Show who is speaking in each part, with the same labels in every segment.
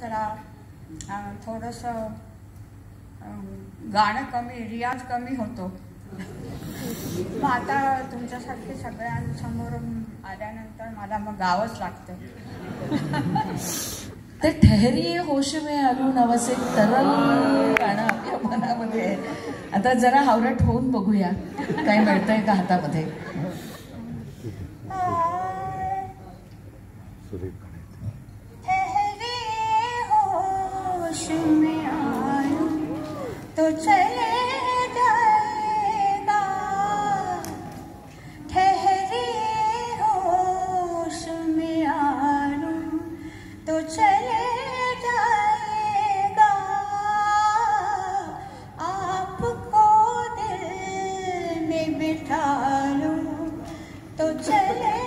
Speaker 1: जरा थोडंसं गाणं कमी, रियाज कमी होतो. मग आता तुमच्यासारखे सगळ्यांसमोर आल्यानंतर मला मग गावंच लागतं.
Speaker 2: ते ठहरिये होश में आलू नावाचे तरल गाणं आपल्या मनामध्ये आहे. आता जरा हावरट होऊन बघूया काय मिळतंय का हातामध्ये.
Speaker 1: ठहरिये होश में आलू तो चले जाएगा, ठहरिये होश में आलू तो चले जाएगा, आपको दिल में बिठा लूं तो चले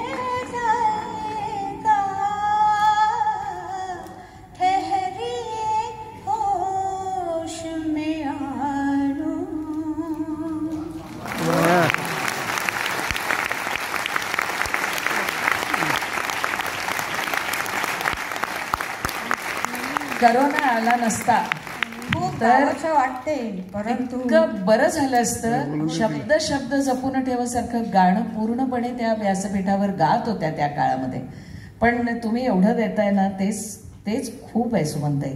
Speaker 1: जाएगा, ठहरिए होश में आलूं.
Speaker 2: करोना आला नसता
Speaker 1: तर असं वाटते, परंतु
Speaker 2: इतकं बरं झालं असतं. शब्द शब्द जपून ठेवासारखं गाणं पूर्णपणे त्या व्यासपीठावर गात होत्या त्या काळामध्ये. पण तुम्ही एवढं देताय ना, तेच खूप आहे सुमनताई.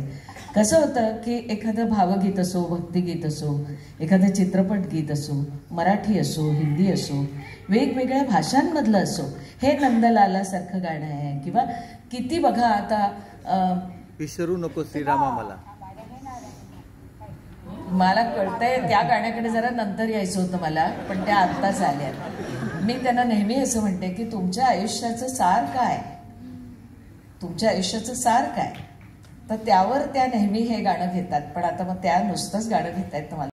Speaker 2: कसं होतं की एखादं भावगीत असो, भक्तिगीत असो, एखादं चित्रपट गीत असो, मराठी असो, हिंदी असो, वेगवेगळ्या भाषांमधलं असो, हे नंदलालासारखं गाणं आहे. किंवा किती बघा आता
Speaker 3: विसरू नको श्रीरामा
Speaker 2: मला कळतंय त्या गाण्याकडे जरा नंतर यायचं होतं मला, पण त्या आत्ताच आल्या. मी त्यांना नेहमी असं म्हणते की तुमच्या आयुष्याचं सार काय, तुमच्या आयुष्याचं सार काय, तर त्यावर त्या नेहमी हे गाणं घेतात. पण आता मग त्या नुसतंच गाणं घेतायत तर मला